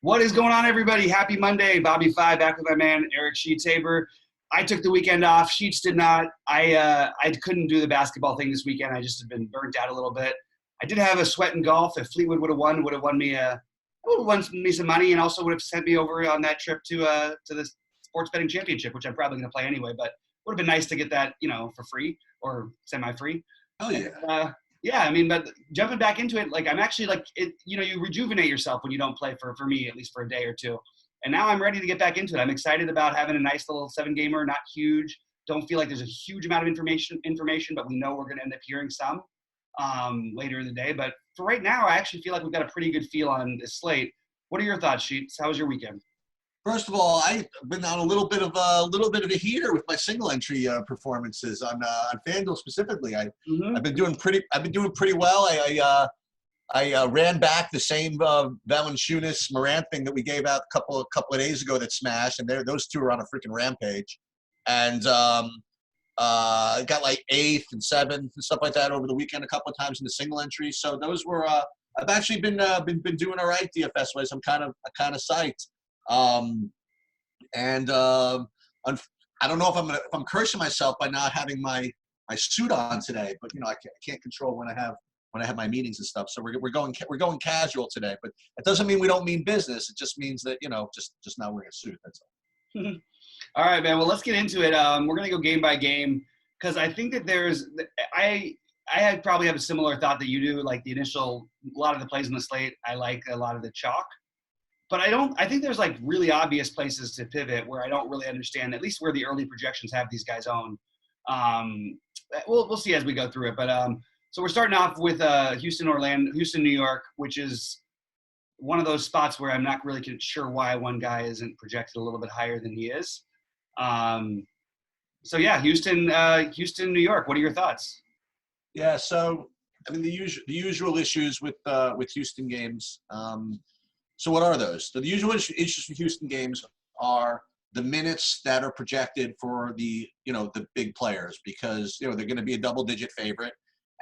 What is going on, everybody? Happy Monday. BobbyFi back with my man, Eric Sheetshaber. I took the weekend off. Sheets did not. I couldn't do the basketball thing this weekend. I just have been burnt out a little bit. I did have a sweat in golf. If Fleetwood would have won me some money, and also would have sent me over on that trip to the sports betting championship, which I'm probably going to play anyway. But would have been nice to get that, for free or semi-free. Oh yeah. Yeah, I mean, but jumping back into it, like I'm actually like it, you rejuvenate yourself when you don't play for me, at least for a day or two. And now I'm ready to get back into it. I'm excited about having a nice little 7-gamer, not huge. Don't feel like there's a huge amount of information, but we know we're going to end up hearing some later in the day. But for right now, I actually feel like we've got a pretty good feel on this slate. What are your thoughts, Sheets? How was your weekend? First of all, I've been on a little bit of a heater with my single entry performances on FanDuel specifically. I've been doing pretty well. I ran back the same Valanciunas Morant thing that we gave out a couple of days ago that smashed, and those two are on a freaking rampage. And got like 8th and 7th and stuff like that over the weekend a couple of times in the single entry. So those were I've actually been doing all right DFS wise. I'm kind of psyched. I don't know if I'm cursing myself by not having my suit on today, but I can't control when I have my meetings and stuff. So we're going casual today, but it doesn't mean we don't mean business. It just means that just not wearing a suit. That's all. All right, man. Well, let's get into it. We're gonna go game by game because I think that I probably have a similar thought that you do. Like a lot of the plays in the slate, I like a lot of the chalk. But I think there's like really obvious places to pivot where I don't really understand, at least where the early projections have these guys own. We'll see as we go through it. But so we're starting off with Houston, New York, which is one of those spots where I'm not really sure why one guy isn't projected a little bit higher than he is. So yeah, Houston, New York. What are your thoughts? Yeah, so I mean the usual issues with Houston games. So what are those? So the usual issues for Houston games are the minutes that are projected for the big players, because they're going to be a double-digit favorite,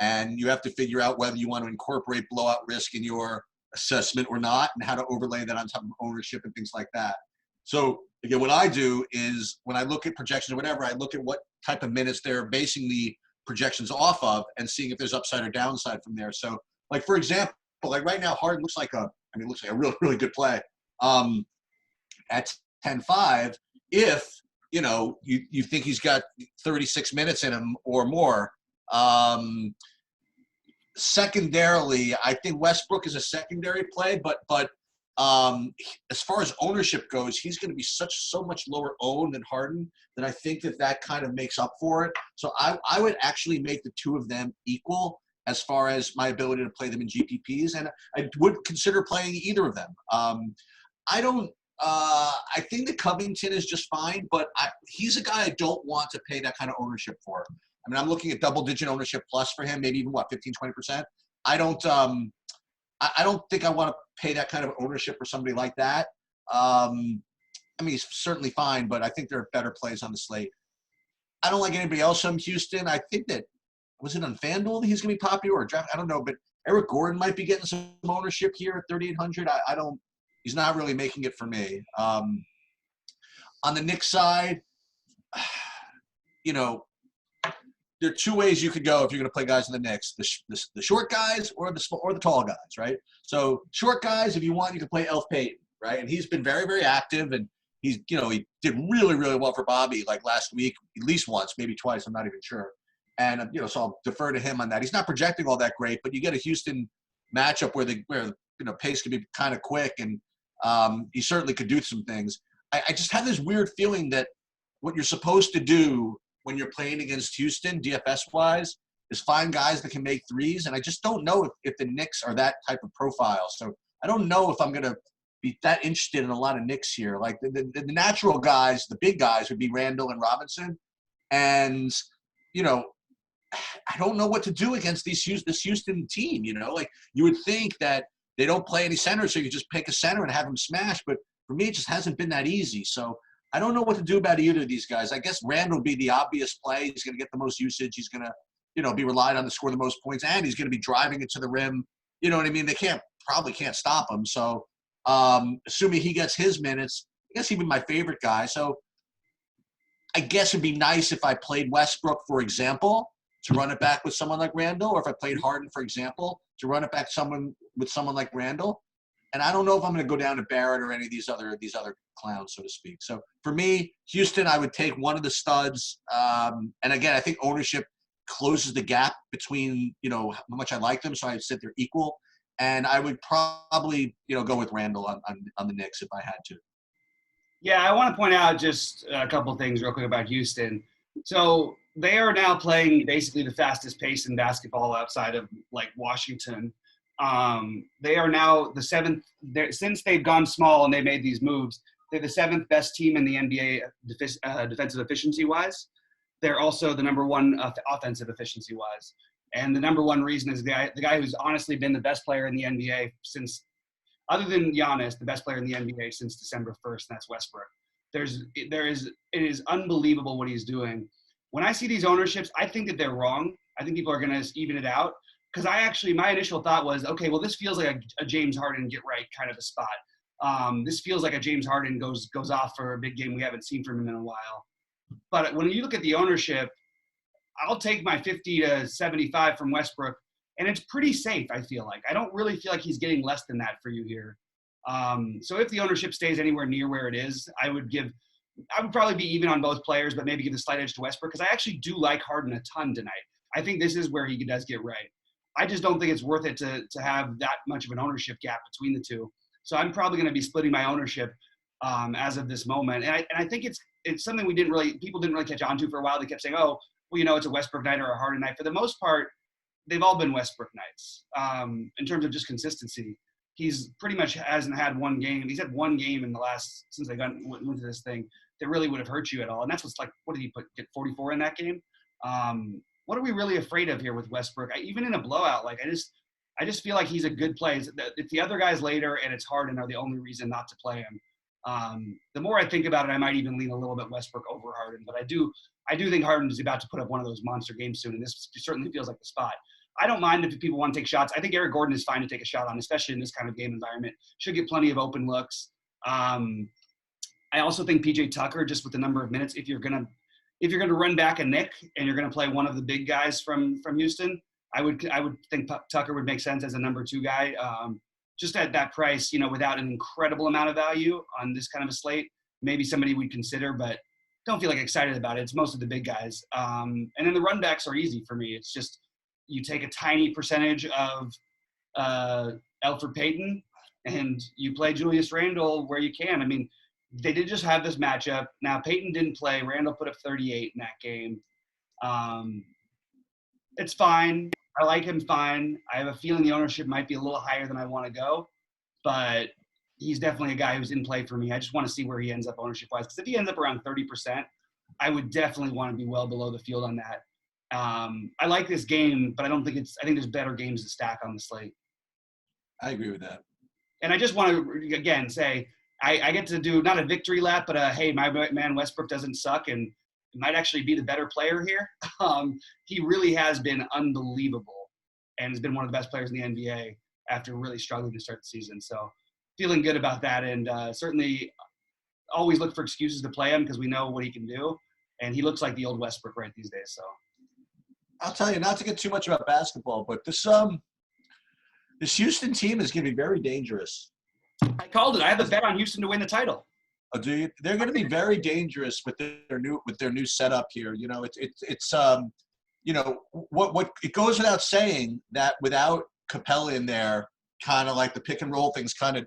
and you have to figure out whether you want to incorporate blowout risk in your assessment or not, and how to overlay that on top of ownership and things like that. So again, what I do is when I look at projections or whatever, I look at what type of minutes they're basing the projections off of and seeing if there's upside or downside from there. So like, for example, like right now, Harden looks like a really, really good play at 10-5. If, you think he's got 36 minutes in him or more. Secondarily, I think Westbrook is a secondary play, but as far as ownership goes, he's going to be so much lower owned than Harden that I think that kind of makes up for it. So I would actually make the two of them equal as far as my ability to play them in GPPs, and I would consider playing either of them. I think that Covington is just fine, but he's a guy I don't want to pay that kind of ownership for. I mean, I'm looking at double-digit ownership plus for him, maybe even 15, 20%. I don't think I want to pay that kind of ownership for somebody like that. I mean, he's certainly fine, but I think there are better plays on the slate. I don't like anybody else from Houston. I think that, was it on FanDuel that he's going to be popular or draft? I don't know, but Eric Gordon might be getting some ownership here at 3,800. He's not really making it for me. On the Knicks side, there are two ways you could go if you're going to play guys in the Knicks: the short guys or the tall guys, right? So short guys, if you want, you can play Elf Payton, right? And he's been very, very active, and he did really, really well for Bobby like last week, at least once, maybe twice. I'm not even sure. And so I'll defer to him on that. He's not projecting all that great, but you get a Houston matchup where pace can be kind of quick, and he certainly could do some things. I just have this weird feeling that what you're supposed to do when you're playing against Houston, DFS-wise, is find guys that can make threes, and I just don't know if the Knicks are that type of profile. So I don't know if I'm going to be that interested in a lot of Knicks here. Like the natural guys, the big guys would be Randall and Robinson, and I don't know what to do against this Houston team. Like you would think that they don't play any centers, so you just pick a center and have them smash. But for me, it just hasn't been that easy. So I don't know what to do about either of these guys. I guess Randall will be the obvious play. He's going to get the most usage. He's going to, be relied on to score the most points, and he's going to be driving it to the rim. You know what I mean? They probably can't stop him. So assuming he gets his minutes. I guess even my favorite guy. So I guess it'd be nice if I played Westbrook, for example, to run it back with someone like Randall, or if I played Harden, for example, to run it back with someone like Randall. And I don't know if I'm going to go down to Barrett or any of these other clowns, so to speak. So for me, Houston, I would take one of the studs. And again, I think ownership closes the gap between, how much I like them. So I'd sit there equal. And I would probably, go with Randall on the Knicks if I had to. Yeah, I want to point out just a couple things real quick about Houston. So they are now playing basically the fastest pace in basketball outside of like Washington. They are now the seventh, since they've gone small and they made these moves, they're the seventh best team in the NBA defensive efficiency-wise. They're also the number one offensive efficiency-wise. And the number one reason is the guy who's honestly been the best player in the NBA since, other than Giannis, the best player in the NBA since December 1st, and that's Westbrook. It is unbelievable what he's doing. When I see these ownerships, I think that they're wrong. I think people are going to even it out. Because my initial thought was, okay, well, this feels like a James Harden get right kind of a spot. This feels like a James Harden goes off for a big game we haven't seen from him in a while. But when you look at the ownership, I'll take my 50 to 75 from Westbrook, and it's pretty safe, I feel like. I don't really feel like he's getting less than that for you here. So if the ownership stays anywhere near where it is, I would probably be even on both players, but maybe give the slight edge to Westbrook, because I actually do like Harden a ton tonight. I think this is where he does get right. I just don't think it's worth it to have that much of an ownership gap between the two. So I'm probably going to be splitting my ownership as of this moment. And I think it's something people didn't really catch on to for a while. They kept saying, oh, well, it's a Westbrook night or a Harden night. For the most part, they've all been Westbrook nights in terms of just consistency. He's pretty much hasn't had one game. He's had one game in the last, since they went into this thing, that really would have hurt you at all. And that's what's like, what did he get 44 in that game? What are we really afraid of here with Westbrook? Even in a blowout, I just feel like he's a good play. It's the other guys later, and it's Harden are the only reason not to play him. The more I think about it, I might even lean a little bit Westbrook over Harden. But I do think Harden is about to put up one of those monster games soon, and this certainly feels like the spot. I don't mind if people want to take shots. I think Eric Gordon is fine to take a shot on, especially in this kind of game environment. Should get plenty of open looks. I also think PJ Tucker, just with the number of minutes, if you're gonna run back a Nick and you're gonna play one of the big guys from Houston, I would think Tucker would make sense as a number 2 guy. Just at that price, without an incredible amount of value on this kind of a slate, maybe somebody we'd consider, but don't feel like excited about it. It's most of the big guys. And then the run backs are easy for me. It's just you take a tiny percentage of Elfrid Payton and you play Julius Randle where you can. I mean, they did just have this matchup. Now, Payton didn't play. Randle put up 38 in that game. It's fine. I like him fine. I have a feeling the ownership might be a little higher than I want to go, but he's definitely a guy who's in play for me. I just want to see where he ends up ownership-wise, because if he ends up around 30%, I would definitely want to be well below the field on that. I like this game, but I think there's better games to stack on the slate. I agree with that. And I just want to, again, say I get to do not a victory lap, but hey, my man Westbrook doesn't suck and might actually be the better player here. He really has been unbelievable and has been one of the best players in the NBA after really struggling to start the season. So feeling good about that, and certainly always look for excuses to play him because we know what he can do. And he looks like the old Westbrook right these days. So I'll tell you, not to get too much about basketball, but this Houston team is going to be very dangerous. I called it. I have a bet on Houston to win the title. Oh, do you? They're going to be very dangerous with their new setup here. It's what it goes without saying that without Capella in there, kind of like the pick and roll thing's kind of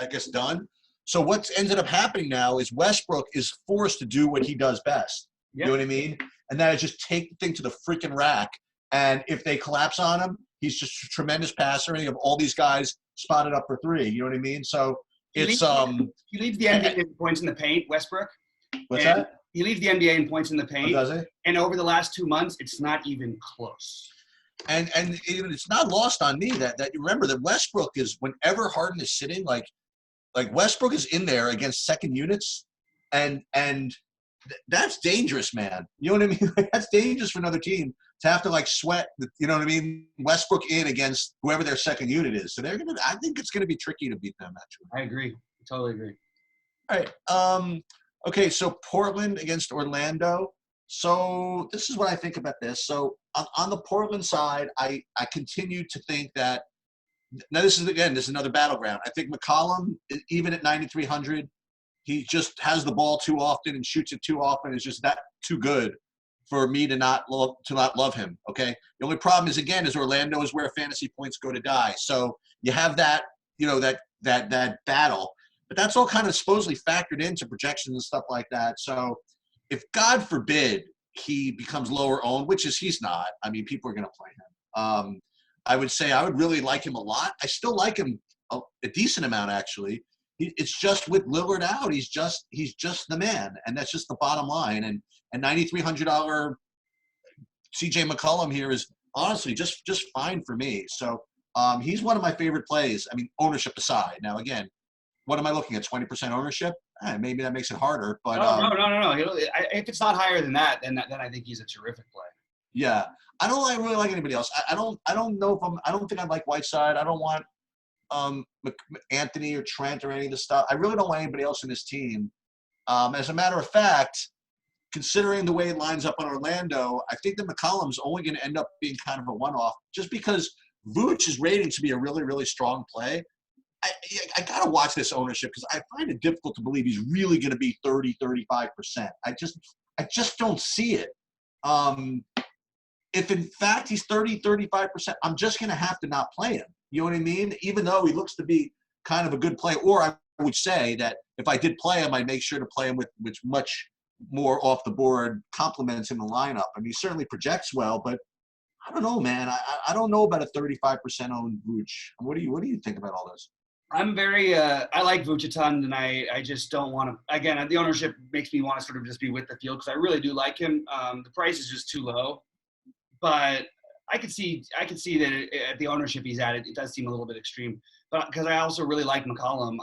I guess done. So what's ended up happening now is Westbrook is forced to do what he does best. Yep. You know what I mean? And that is just take the thing to the freaking rack. And if they collapse on him, he's just a tremendous passer. And you have all these guys spotted up for 3. You know what I mean? So he leads the NBA in points in the paint, Westbrook. What's that? He leads the NBA in points in the paint. Oh, does he? And over the last 2 months, it's not even close. And it's not lost on me that you remember that Westbrook is, whenever Harden is sitting, like Westbrook is in there against second units, and that's dangerous, man. You know what I mean? That's dangerous for another team to have to like sweat, you know what I mean, Westbrook in against whoever their second unit is. So I think it's gonna be tricky to beat them actually. I agree. Totally agree. All right. Okay, so Portland against Orlando. So this is what I think about this. So on the Portland side, I continue to think that now this is another battleground. I think McCollum, even at 9,300, he just has the ball too often and shoots it too often. It's just that too good for me to not love him. Okay. The only problem is Orlando is where fantasy points go to die. So you have that, that battle. But that's all kind of supposedly factored into projections and stuff like that. So if God forbid he becomes lower owned, which is he's not, I mean, people are going to play him. I would say I would really like him a lot. I still like him a decent amount, actually. It's just with Lillard out, he's just the man, and that's just the bottom line. And $9,300 CJ McCollum here is honestly just fine for me. So he's one of my favorite plays. I mean, ownership aside. Now, again, what am I looking at? 20% ownership? Maybe that makes it harder. But no. If it's not higher than that, then I think he's a terrific play. Yeah, I don't really like anybody else. I don't know if I don't think I like Whiteside. I don't want Anthony or Trent or any of this stuff. I really don't want anybody else in this team. As a matter of fact, considering the way it lines up on Orlando, I think that McCollum's only going to end up being kind of a one-off, just because Vooch is rated to be a really, really strong play. I got to watch this ownership because I find it difficult to believe he's really going to be 30-35%. I just don't see it. If in fact he's 30-35%, I'm just going to have to not play him. You know what I mean? Even though he looks to be kind of a good player, or I would say that if I did play him, I'd make sure to play him with much more off the board compliments in the lineup. I mean, he certainly projects well, but I don't know, man. I don't know about a 35% owned Vooch. What do you think about all this? I'm very I like Vooch a ton, and I just don't want to. Again, the ownership makes me want to sort of just be with the field because I really do like him. The price is just too low, but I could see that at the ownership he's at, it does seem a little bit extreme. But because I also really like McCollum,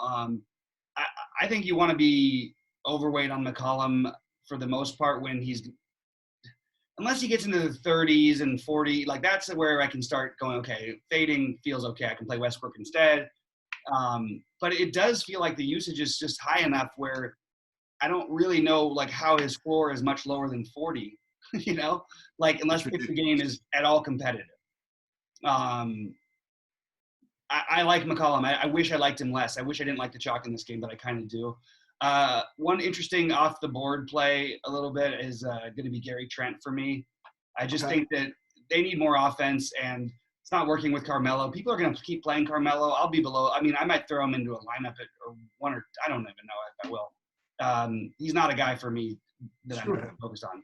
I think you want to be overweight on McCollum for the most part when unless he gets into the 30s and 40, like that's where I can start going, okay, fading feels okay. I can play Westbrook instead. But it does feel like the usage is just high enough where I don't really know like how his floor is much lower than 40, like unless the game is at all competitive. I like McCollum. I wish I liked him less. I wish I didn't like the chalk in this game, but I kind of do. One interesting off the board play a little bit is going to be Gary Trent for me. I just think that they need more offense, and it's not working with Carmelo. People are going to keep playing Carmelo. I'll be below. I mean, I might throw him into a lineup or one, or I don't even know if I will. He's not a guy for me that I'm going to focus on.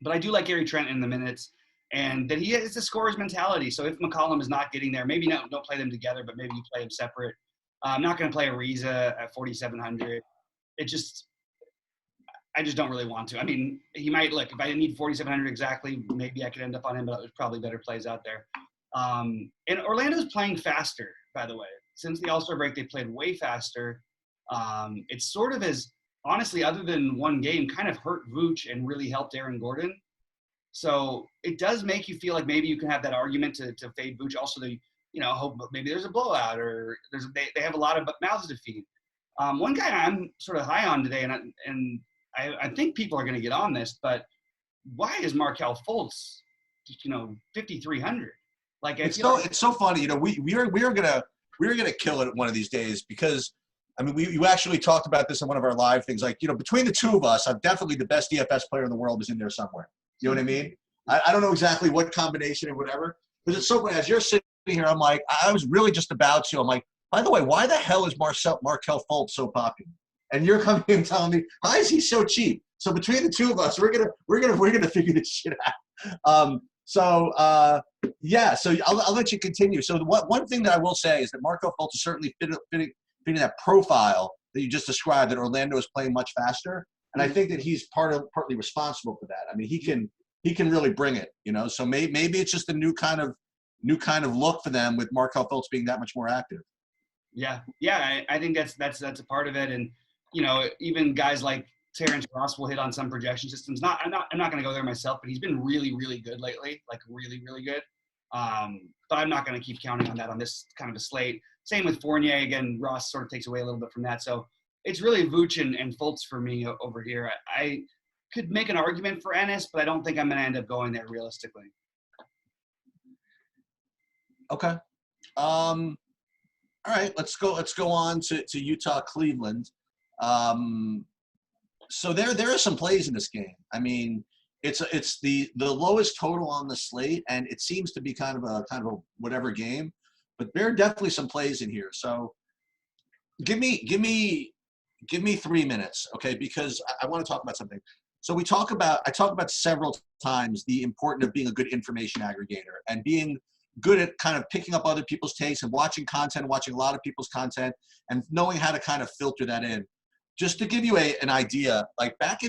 But I do like Gary Trent in the minutes, and that he has a scorer's mentality. So if McCollum is not getting there, maybe don't play them together, but maybe you play them separate. I'm not going to play Ariza at 4,700. I just don't really want to. I mean, he might look, if I didn't need 4,700 exactly, maybe I could end up on him, but there's probably better plays out there. And Orlando's playing faster, by the way. Since the All-Star break, they played way faster. It's sort of as, honestly, other than one game, kind of hurt Vooch and really helped Aaron Gordon. So it does make you feel like maybe you can have that argument to fade Vooch. Also, hope maybe there's a blowout or they have a lot of mouths to feed. One guy I'm sort of high on today, and I think people are going to get on this, but why is Markelle Fultz, 5,300? Like it's so funny. We're gonna kill it one of these days because I mean you actually talked about this in one of our live things. Like between the two of us, I'm definitely the best DFS player in the world is in there somewhere. You know what I mean? I don't know exactly what combination or whatever, but it's so funny. As you're sitting here, I'm like, I was really just about to. I'm like, by the way, why the hell is Markelle Fultz so popular? And you're coming and telling me, why is he so cheap? So between the two of us, we're gonna figure this shit out. So I'll let you continue. So one thing that I will say is that Markelle Fultz is certainly fitting that profile that you just described, that Orlando is playing much faster. And I think that he's partly responsible for that. I mean, he can really bring it, So maybe it's just a new kind of look for them with Markelle Fultz being that much more active. Yeah. I think that's a part of it. And even guys like Terrence Ross will hit on some projection systems. I'm not going to go there myself, but he's been really, really good lately, like really, really good. But I'm not going to keep counting on that on this kind of a slate. Same with Fournier. Again, Ross sort of takes away a little bit from that. So it's really Vooch and Fultz for me over here. I could make an argument for Ennis, but I don't think I'm going to end up going there realistically. Okay. All right. Let's go on to Utah Cleveland. So there are some plays in this game. I mean, it's the lowest total on the slate, and it seems to be kind of a whatever game, but there are definitely some plays in here. So give me 3 minutes, okay? Because I want to talk about something. So I talk about several times the importance of being a good information aggregator and being good at kind of picking up other people's takes and watching a lot of people's content and knowing how to kind of filter that in. Just to give you an idea, like back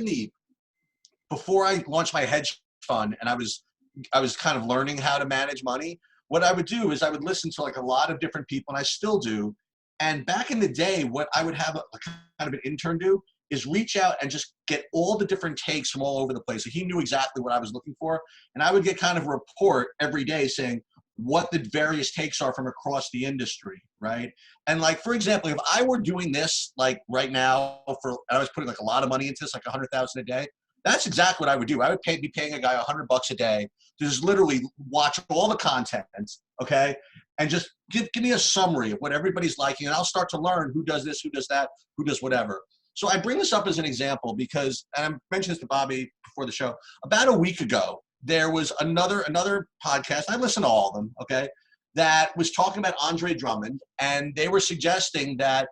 before I launched my hedge fund and I was kind of learning how to manage money, what I would do is I would listen to like a lot of different people, and I still do. And back in the day, what I would have a kind of an intern do is reach out and just get all the different takes from all over the place. So he knew exactly what I was looking for. And I would get kind of a report every day saying what the various takes are from across the industry, right? And like, for example, if I were doing this like right now I was putting like a lot of money into this, like $100,000 a day, that's exactly what I would do. I would be paying a guy $100 a day to just literally watch all the content, okay? And just give me a summary of what everybody's liking, and I'll start to learn who does this, who does that, who does whatever. So I bring this up as an example because, and I mentioned this to Bobby before the show, about a week ago, there was another podcast, I listen to all of them, okay, that was talking about Andre Drummond, and they were suggesting that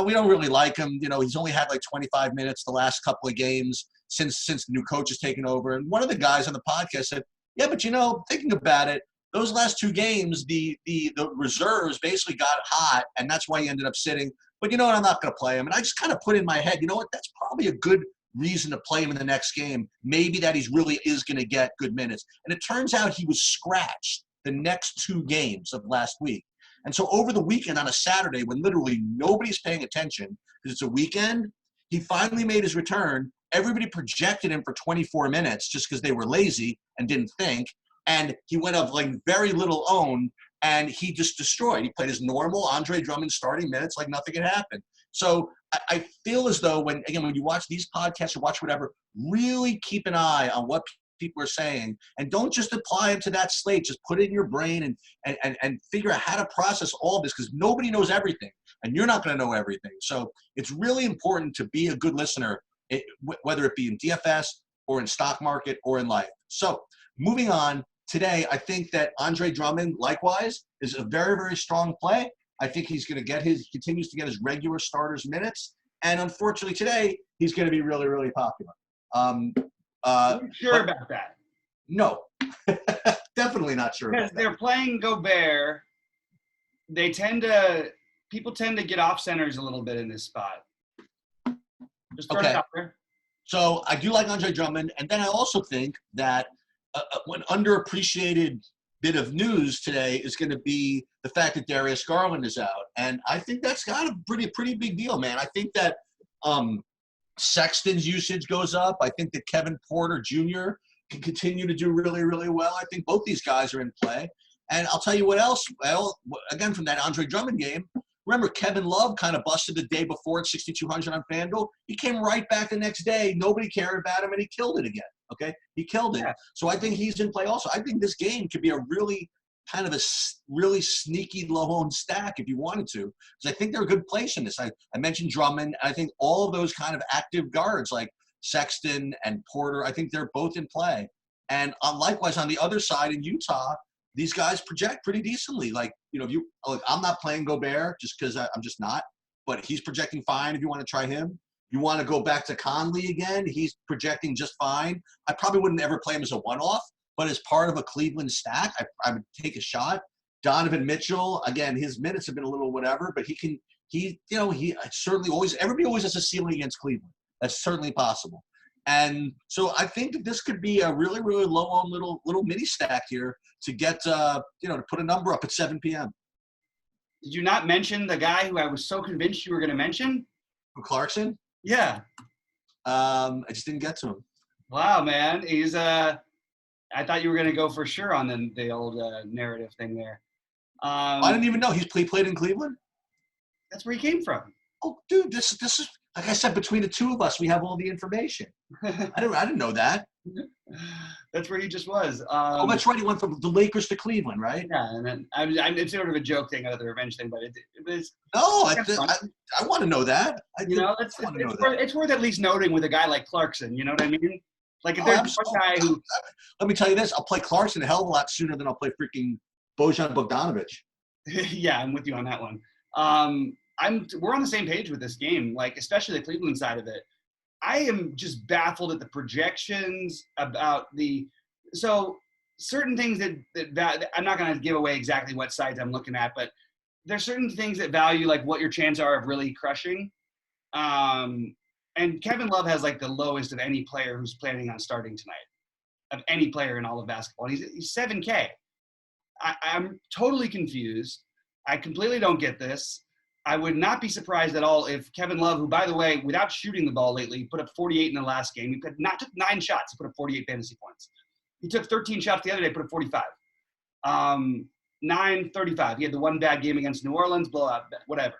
we don't really like him. You know, he's only had like 25 minutes the last couple of games since the new coach has taken over. And one of the guys on the podcast said, yeah, but you know, thinking about it, those last 2 games, the reserves basically got hot, and that's why he ended up sitting. But you know what? I'm not going to play him. And I just kind of put in my head, you know what? That's probably a good reason to play him in the next game. Maybe that he really is going to get good minutes. And it turns out he was scratched the next 2 games of last week. And so over the weekend on a Saturday, when literally nobody's paying attention because it's a weekend, he finally made his return. Everybody projected him for 24 minutes just because they were lazy and didn't think. And he went up like very little owned, and he just destroyed. He played his normal Andre Drummond starting minutes like nothing had happened. So I feel as though when you watch these podcasts or watch whatever, really keep an eye on what people are saying, and don't just apply it to that slate. Just put it in your brain and figure out how to process all of this, because nobody knows everything, and you're not going to know everything. So it's really important to be a good listener, whether it be in DFS or in stock market or in life. So moving on. Today, I think that Andre Drummond, likewise, is a very, very strong play. I think he's going to continues to get his regular starters minutes. And unfortunately today, he's going to be really, really popular. Are you sure about that? No, definitely not sure. Because they're playing Gobert. People tend to get off centers a little bit in this spot. Just throw it out there. So I do like Andre Drummond. And then I also think that one underappreciated bit of news today is going to be the fact that Darius Garland is out. And I think that's got a pretty big deal, man. I think that Sexton's usage goes up. I think that Kevin Porter Jr. can continue to do really, really well. I think both these guys are in play. And I'll tell you what else. Well, again, from that Andre Drummond game, remember Kevin Love kind of busted the day before at 6,200 on FanDuel. He came right back the next day. Nobody cared about him, and he killed it again. Okay, he killed it. Yeah. So I think he's in play also. I think this game could be a really kind of a really sneaky low-owned stack if you wanted to, because I think they're a good place in this. I mentioned Drummond. I think all of those kind of active guards like Sexton and Porter, I think they're both in play. And likewise on the other side in Utah, these guys project pretty decently. Like, you know, I'm not playing Gobert just because I'm just not, but he's projecting fine if you want to try him. You want to go back to Conley again, he's projecting just fine. I probably wouldn't ever play him as a one-off, but as part of a Cleveland stack, I would take a shot. Donovan Mitchell, again, his minutes have been a little whatever, but he certainly everybody always has a ceiling against Cleveland. That's certainly possible. And so I think that this could be a really, really low-owned little mini stack here to get, to put a number up at 7 p.m. Did you not mention the guy who I was so convinced you were going to mention? Clarkson? Yeah. I just didn't get to him. Wow, man. He's I thought you were gonna go for sure on the old narrative thing there. I didn't even know he played in Cleveland. That's where he came from. Oh, dude, this is like I said. Between the two of us, we have all the information. I didn't know that. That's where he just was. Oh, that's right. He went from the Lakers to Cleveland, right? Yeah, and then it's sort of a joke thing out of the revenge thing, but it's no. I want to know that. It's worth at least noting with a guy like Clarkson. You know what I mean? Like if there's one guy who. Let me tell you this: I'll play Clarkson a hell of a lot sooner than I'll play freaking Bojan Bogdanovic. Yeah, I'm with you on that one. We're on the same page with this game, like especially the Cleveland side of it. I am just baffled at the projections about certain things that I'm not going to give away exactly what sites I'm looking at, but there's certain things that value like what your chances are of really crushing. And Kevin Love has like the lowest of any player who's planning on starting tonight, of any player in all of basketball. He's 7K. I'm totally confused. I completely don't get this. I would not be surprised at all if Kevin Love, who, by the way, without shooting the ball lately, put up 48 in the last game. He took 9 shots. He put up 48 fantasy points. He took 13 shots the other day, put up 45. 9-35. He had the one bad game against New Orleans, blowout, whatever.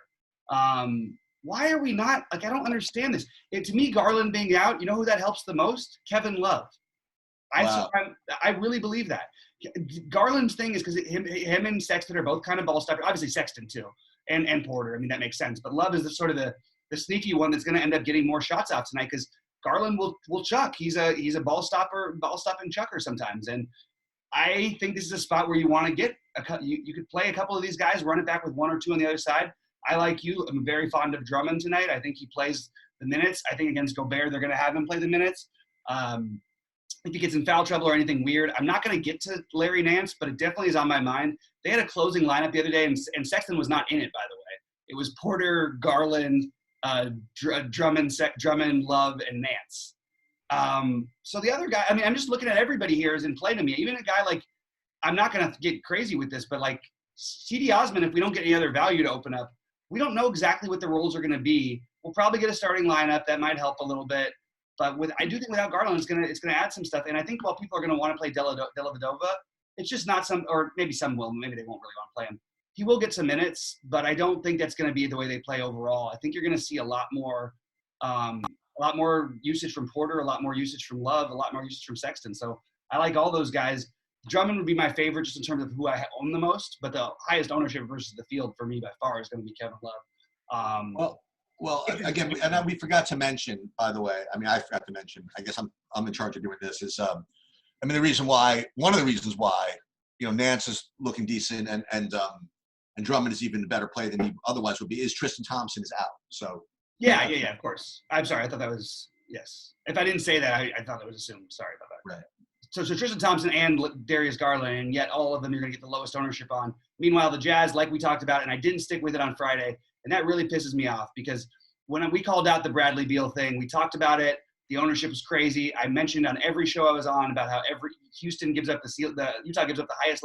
Why are we not – like, I don't understand this. To me, Garland being out, you know who that helps the most? Kevin Love. Wow. I really believe that. Garland's thing is because him and Sexton are both kind of ball stoppers. Obviously, Sexton too. And Porter. I mean, that makes sense. But Love is the sneaky one that's going to end up getting more shots out tonight because Garland will chuck. He's a ball stopping chucker sometimes. And I think this is a spot where you want to get you could play a couple of these guys, run it back with 1 or 2 on the other side. I like you. I'm very fond of Drummond tonight. I think he plays the minutes. I think against Gobert, they're going to have him play the minutes. If he gets in foul trouble or anything weird, I'm not going to get to Larry Nance, but it definitely is on my mind. They had a closing lineup the other day, and Sexton was not in it, by the way. It was Porter, Garland, Drummond, Love, and Nance. So the other guy, I mean, I'm just looking at everybody here is in play to me. Even a guy like, I'm not going to get crazy with this, but like C.D. Osman, if we don't get any other value to open up, we don't know exactly what the roles are going to be. We'll probably get a starting lineup. That might help a little bit. But I do think without Garland, it's gonna add some stuff. And I think while people are gonna want to play Dellavedova, it's just not or maybe some will. Maybe they won't really want to play him. He will get some minutes, but I don't think that's gonna be the way they play overall. I think you're gonna see a lot more usage from Porter, a lot more usage from Love, a lot more usage from Sexton. So I like all those guys. Drummond would be my favorite just in terms of who I own the most, but the highest ownership versus the field for me by far is going to be Kevin Love. Well, again, and we forgot to mention, by the way. I mean, I forgot to mention. I guess I'm in charge of doing this. Is I mean, one of the reasons why Nance is looking decent and Drummond is even a better player than he otherwise would be is Tristan Thompson is out. So yeah, of course. I'm sorry. I thought that was yes. If I didn't say that, I thought that was assumed. Sorry about that. Right. So Tristan Thompson and Darius Garland, and yet all of them you're going to get the lowest ownership on. Meanwhile, the Jazz, like we talked about, and I didn't stick with it on Friday. And that really pisses me off because when we called out the Bradley Beal thing, we talked about it. The ownership was crazy. I mentioned on every show I was on about how Utah gives up the highest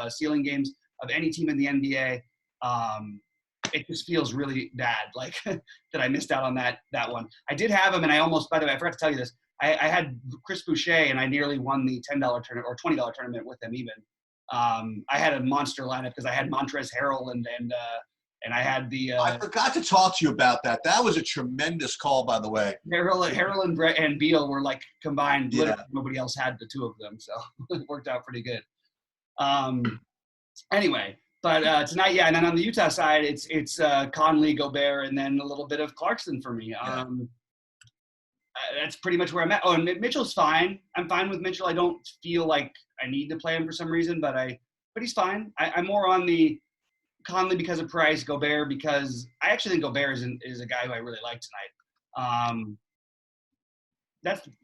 ceiling games of any team in the NBA. It just feels really bad, like that I missed out on that one. I did have him, and I almost, by the way, I forgot to tell you this. I had Chris Boucher, and I nearly won the $10 tournament or $20 tournament with him even. I had a monster lineup because I had Montrezl Harrell and I had the. I forgot to talk to you about that. That was a tremendous call, by the way. Harrell and Beal were like combined. Yeah. Literally nobody else had the two of them, so it worked out pretty good. Anyway, but tonight, yeah, and then on the Utah side, it's Conley, Gobert, and then a little bit of Clarkson for me. Yeah. That's pretty much where I'm at. Oh, and Mitchell's fine. I'm fine with Mitchell. I don't feel like I need to play him for some reason, but he's fine. I'm more on the Conley because of price, Gobert because I actually think Gobert is a guy who I really like tonight.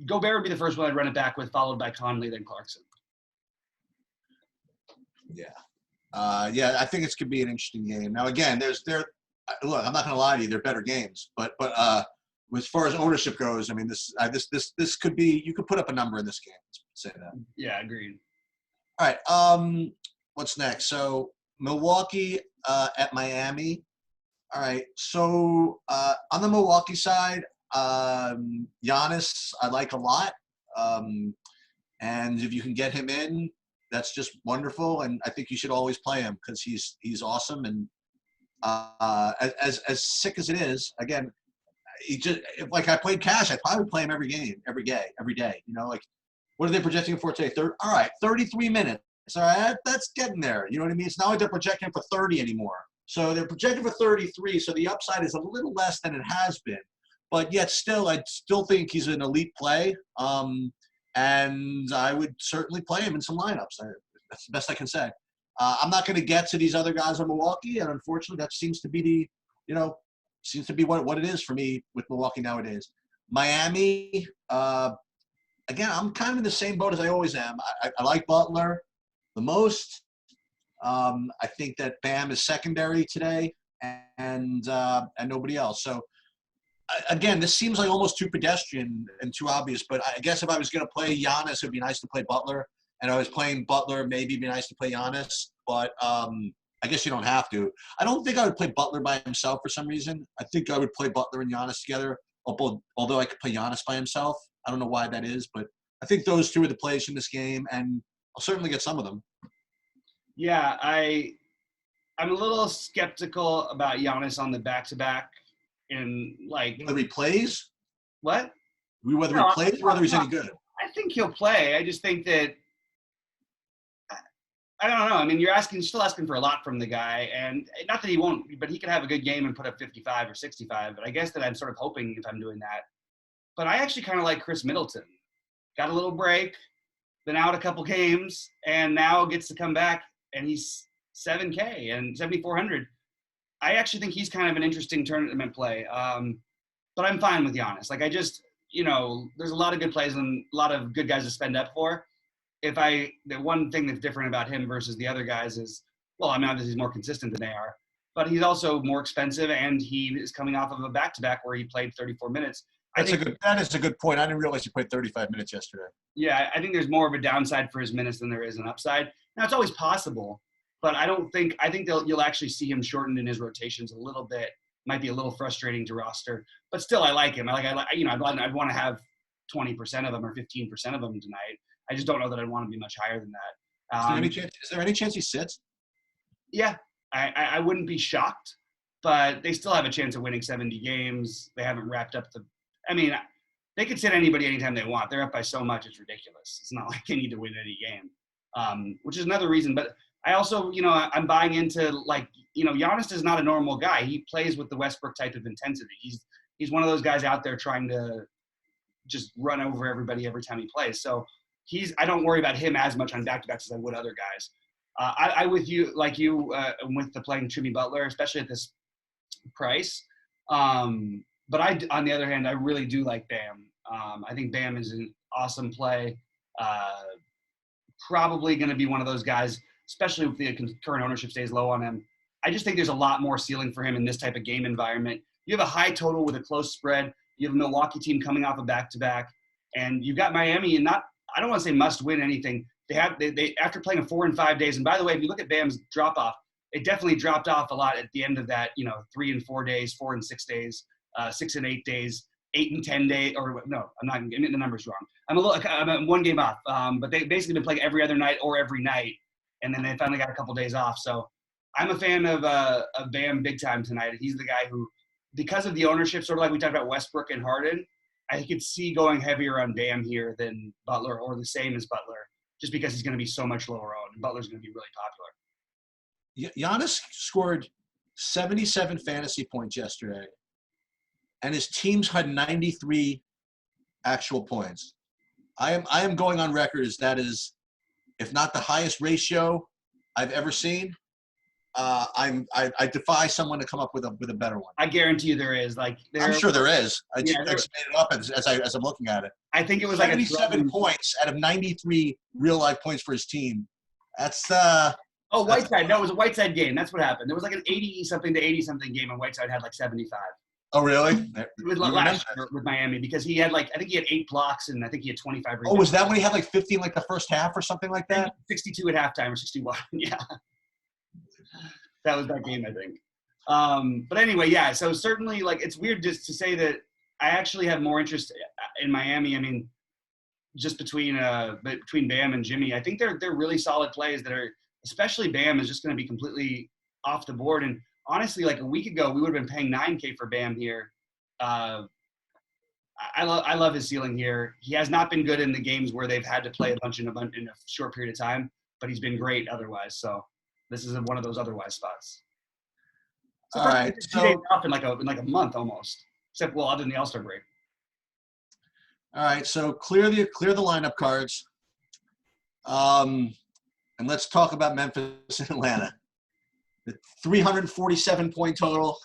Gobert would be the first one I'd run it back with, followed by Conley, then Clarkson. Yeah. I think it's could be an interesting game. Now, again, look, I'm not going to lie to you, they're better games, but as far as ownership goes, I mean, this could be, you could put up a number in this game. Let's say that. Yeah, agreed. All right. What's next? So Milwaukee at Miami. All right. So on the Milwaukee side, Giannis, I like a lot. And if you can get him in, that's just wonderful. And I think you should always play him because he's awesome. And as sick as it is, again, he just like I played cash. I probably would play him every game, every day. You know, like what are they projecting him for today? All right, 33 minutes. All right, that's getting there. You know what I mean? It's not like they're projecting him for 30 anymore. So they're projected for 33. So the upside is a little less than it has been. But yet still, I still think he's an elite play. And I would certainly play him in some lineups. That's the best I can say. I'm not going to get to these other guys on Milwaukee, and unfortunately, that seems to be what it is for me with Milwaukee nowadays. Miami, again, I'm kind of in the same boat as I always am. I like Butler the most. I think that Bam is secondary today, and nobody else. So. Again, this seems like almost too pedestrian and too obvious, but I guess if I was going to play Giannis, it would be nice to play Butler. And I was playing Butler, maybe it'd be nice to play Giannis, but I guess you don't have to. I don't think I would play Butler by himself for some reason. I think I would play Butler and Giannis together, although I could play Giannis by himself. I don't know why that is, but I think those two are the plays in this game, and I'll certainly get some of them. Yeah, I'm a little skeptical about Giannis on the back-to-back. And like whether he plays, what? Whether he plays, or whether he's any good. I think he'll play. I just think that I don't know. I mean, you're still asking for a lot from the guy, and not that he won't, but he could have a good game and put up 55 or 65. But I guess that I'm sort of hoping if I'm doing that. But I actually kind of like Chris Middleton. Got a little break, been out a couple games, and now gets to come back, and he's $7K and 7,400. I actually think he's kind of an interesting tournament play. But I'm fine with Giannis. Like, I just, there's a lot of good plays and a lot of good guys to spend up for. The one thing that's different about him versus the other guys is, well, I mean, obviously he's more consistent than they are, but he's also more expensive, and he is coming off of a back-to-back where he played 34 minutes. That is a good point. I didn't realize he played 35 minutes yesterday. Yeah, I think there's more of a downside for his minutes than there is an upside. Now, it's always possible. But I think you'll actually see him shortened in his rotations a little bit. Might be a little frustrating to roster, but still I like him. I'd want to have 20% of them or 15% of them tonight. I just don't know that I'd want to be much higher than that. Is there any chance he sits? Yeah, I wouldn't be shocked, but they still have a chance of winning 70 games. They haven't wrapped up they could sit anybody anytime they want. They're up by so much, it's ridiculous. It's not like they need to win any game, which is another reason. But I also, I'm buying into Giannis is not a normal guy. He plays with the Westbrook type of intensity. He's one of those guys out there trying to just run over everybody every time he plays. So I don't worry about him as much on back-to-backs as I would other guys. I with you, with the playing Jimmy Butler, especially at this price. But on the other hand, I really do like Bam. I think Bam is an awesome play. Probably going to be one of those guys, especially if the current ownership stays low on him. I just think there's a lot more ceiling for him in this type of game environment. You have a high total with a close spread. You have a Milwaukee team coming off a back-to-back, and you've got Miami, and I don't want to say must win anything. They after playing 4 and 5 days, and by the way, if you look at Bam's drop off, it definitely dropped off a lot at the end of that. 3 and 4 days, 4 and 6 days, 6 and 8 days, 8 and 10 days, or no, I'm not getting the numbers wrong. I'm 1 game off, but they basically been playing every other night or every night. And then they finally got a couple days off. So I'm a fan of Bam big time tonight. He's the guy who, because of the ownership, sort of like we talked about Westbrook and Harden, I could see going heavier on Bam here than Butler, or the same as Butler, just because he's going to be so much lower owned. And Butler's going to be really popular. Giannis scored 77 fantasy points yesterday, and his teams had 93 actual points. I am going on record as that is, if not the highest ratio I've ever seen. I defy someone to come up with a better one. I guarantee you there is. I'm sure there is. I just made it up as I'm looking at it. I think it was 77 points out of 93 real life points for his team. That's Whiteside. No, it was a Whiteside game. That's what happened. There was an 80-something to 80-something game, and Whiteside had 75. Oh, really? It was last year with Miami, because he had I think he had 8 blocks, and I think he had 25 rebounds. Oh, was that when he had 50 in the first half or something like that? 62 at halftime or 61. Yeah. That was that game, I think. But anyway, yeah. So certainly, it's weird just to say that I actually have more interest in Miami. I mean, just between Bam and Jimmy, I think they're really solid plays that are, especially Bam is just going to be completely off the board. And honestly, like a week ago, we would have been paying $9K for Bam here. I love his ceiling here. He has not been good in the games where they've had to play a bunch in a short period of time, but he's been great otherwise. So this is one of those otherwise spots. So all right, 2 days off in like a month almost, except other than the All-Star break. All right, so clear the lineup cards, and let's talk about Memphis and Atlanta. The 347 point total.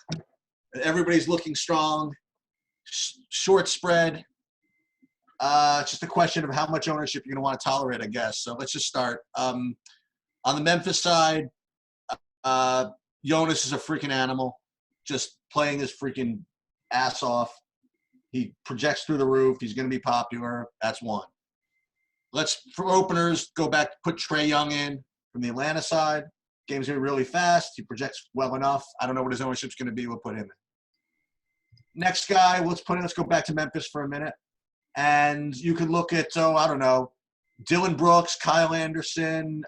Everybody's looking strong. Short spread. It's just a question of how much ownership you're going to want to tolerate, I guess. So let's just start. On the Memphis side, Jonas is a freaking animal, just playing his freaking ass off. He projects through the roof. He's going to be popular. That's one. Let's, for openers, go back, put Trae Young in from the Atlanta side. Game's going to be really fast. He projects well enough. I don't know what his ownership's going to be. We'll put him in. Next guy, let's go back to Memphis for a minute. And you could look at, I don't know, Dylan Brooks, Kyle Anderson,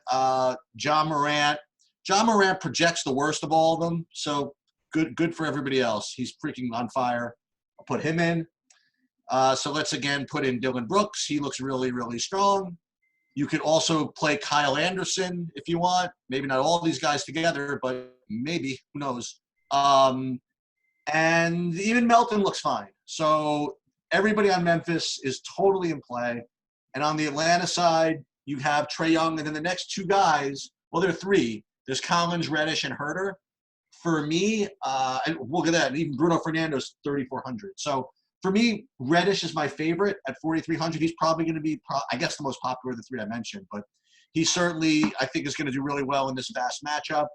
John Morant. John Morant projects the worst of all of them, so good for everybody else. He's freaking on fire. I'll put him in. So let's again put in Dylan Brooks. He looks really, really strong. You could also play Kyle Anderson if you want. Maybe not all these guys together, but maybe. Who knows? And even Melton looks fine. So everybody on Memphis is totally in play. And on the Atlanta side, you have Trae Young. And then the next two guys, well, there are three. There's Collins, Reddish, and Herter. For me, and look at that. Even Bruno Fernando's 3,400. So for me, Reddish is my favorite at 4,300. He's probably going to be, I guess, the most popular of the three I mentioned. But he certainly, I think, is going to do really well in this fast matchup.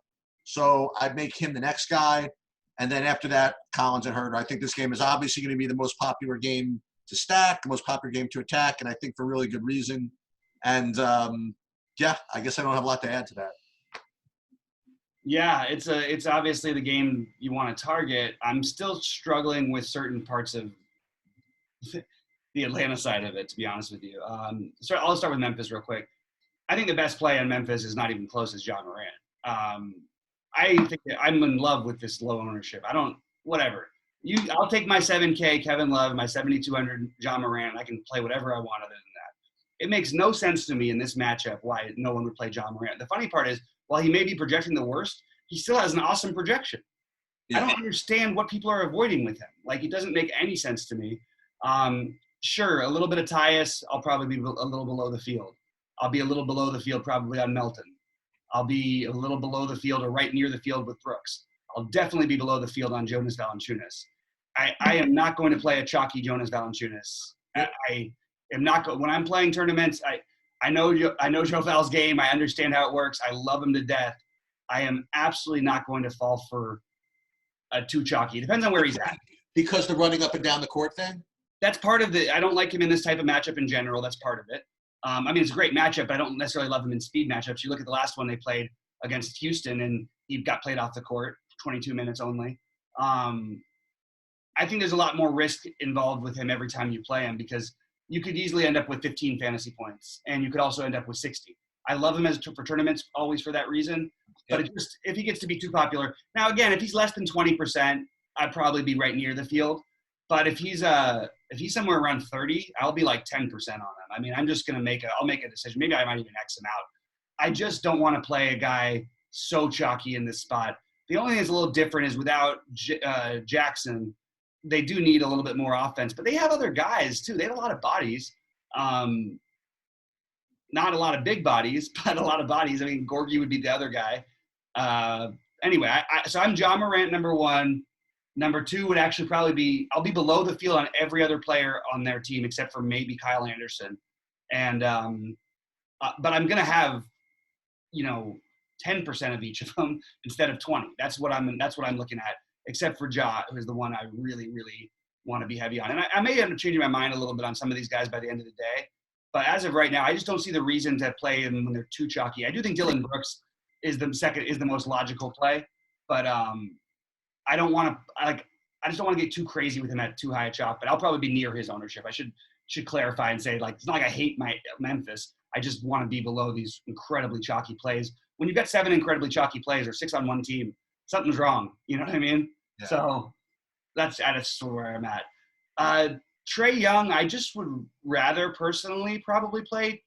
So I'd make him the next guy. And then after that, Collins and Herter. I think this game is obviously going to be the most popular game to stack, the most popular game to attack, and I think for really good reason. And, yeah, I guess I don't have a lot to add to that. Yeah, it's obviously the game you want to target. I'm still struggling with certain parts of the Atlanta side of it, to be honest with you. So I'll start with Memphis real quick. I think the best play on Memphis is not even close as John Morant. I think I'm in love with this low ownership. Whatever. I'll take my 7K Kevin Love, my 7,200 John Morant. I can play whatever I want other than that. It makes no sense to me in this matchup why no one would play John Morant. The funny part is, while he may be projecting the worst, he still has an awesome projection. Yeah. I don't understand what people are avoiding with him. Like, it doesn't make any sense to me. Sure, a little bit of Tyus, I'll probably be a little below the field. I'll be a little below the field probably on Melton. I'll be a little below the field or right near the field with Brooks. I'll definitely be below the field on Jonas Valanciunas. I am not going to play a chalky Jonas Valanciunas. I am not when I'm playing tournaments. I know Joe Val's game. I understand how it works. I love him to death. I am absolutely not going to fall for a too chalky. It depends on where he's at. Because the running up and down the court thing? That's part of I don't like him in this type of matchup in general. That's part of it. I mean, it's a great matchup, but I don't necessarily love him in speed matchups. You look at the last one they played against Houston, and he got played off the court, 22 minutes only. I think there's a lot more risk involved with him every time you play him because you could easily end up with 15 fantasy points, and you could also end up with 60. I love him for tournaments always for that reason, but if he gets to be too popular. Now, again, if he's less than 20%, I'd probably be right near the field. But if he's somewhere around 30, I'll be like 10% on him. I mean, I'm just going to I'll make a decision. Maybe I might even X him out. I just don't want to play a guy so chalky in this spot. The only thing that's a little different is without Jackson, they do need a little bit more offense, but they have other guys too. They have a lot of bodies. Not a lot of big bodies, but a lot of bodies. I mean, Gorgie would be the other guy. Anyway, so I'm John Morant, number one. Number two would actually probably be I'll be below the field on every other player on their team except for maybe Kyle Anderson. And but I'm gonna have 10% of each of them instead of 20. That's what I'm looking at, except for Ja, who is the one I really, really want to be heavy on. And I may end up changing my mind a little bit on some of these guys by the end of the day. But as of right now, I just don't see the reason to play them when they're too chalky. I do think Dylan Brooks is the most logical play, but I don't want to I just don't want to get too crazy with him at too high a chalk, but I'll probably be near his ownership. I should clarify and say, like, it's not like I hate my Memphis. I just want to be below these incredibly chalky plays. When you've got 7 incredibly chalky plays or 6 on one team, something's wrong. You know what I mean? Yeah. So that's where I'm at. Trae Young, I just would rather personally probably play.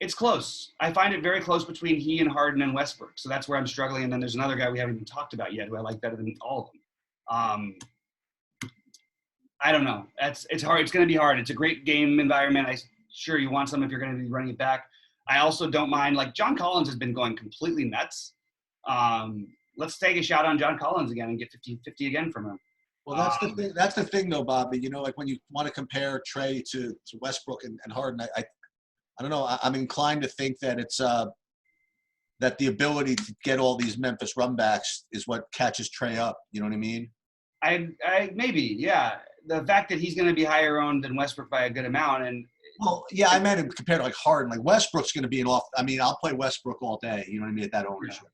It's close. I find it very close between he and Harden and Westbrook. So that's where I'm struggling. And then there's another guy we haven't even talked about yet who I like better than all of them. I don't know. It's hard. It's going to be hard. It's a great game environment. Sure, you want some if you're going to be running it back. I also don't mind. Like, John Collins has been going completely nuts. Let's take a shot on John Collins again and get 50-50 again from him. Well, that's the thing. That's the thing, though, Bobby. You know, like when you want to compare Trae to Westbrook and Harden, I don't know. I'm inclined to think that it's that the ability to get all these Memphis runbacks is what catches Trae up. You know what I mean? I maybe, yeah. The fact that he's going to be higher owned than Westbrook by a good amount, and well, yeah, I meant him compared to like Harden. Like Westbrook's going to be an off. I mean, I'll play Westbrook all day. You know what I mean? At that ownership.